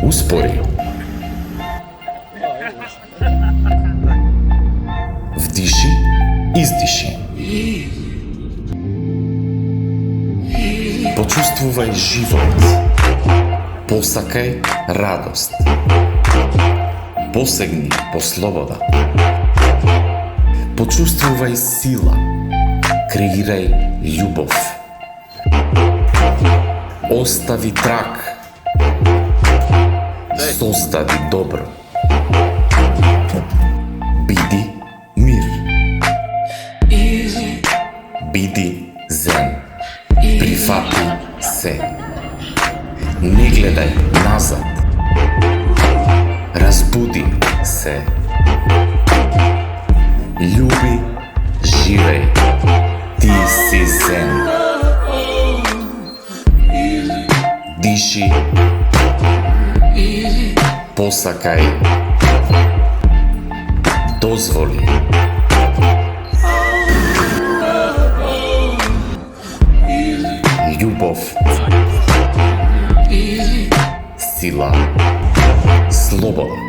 Uspori. Вдиши, издиши. Почувствувај живот. Посакај радост. Посегни по слобода. Почувствувај сила. Креирај љубов. Остави трак. Создади добро. Биди мир. Биди зен. Прифати се. Не гледај назад. Разбуди се. Љуби, живеј. Ти си зен. Диши. Посакај. Дозволи. Љубов. Сила. Слобода.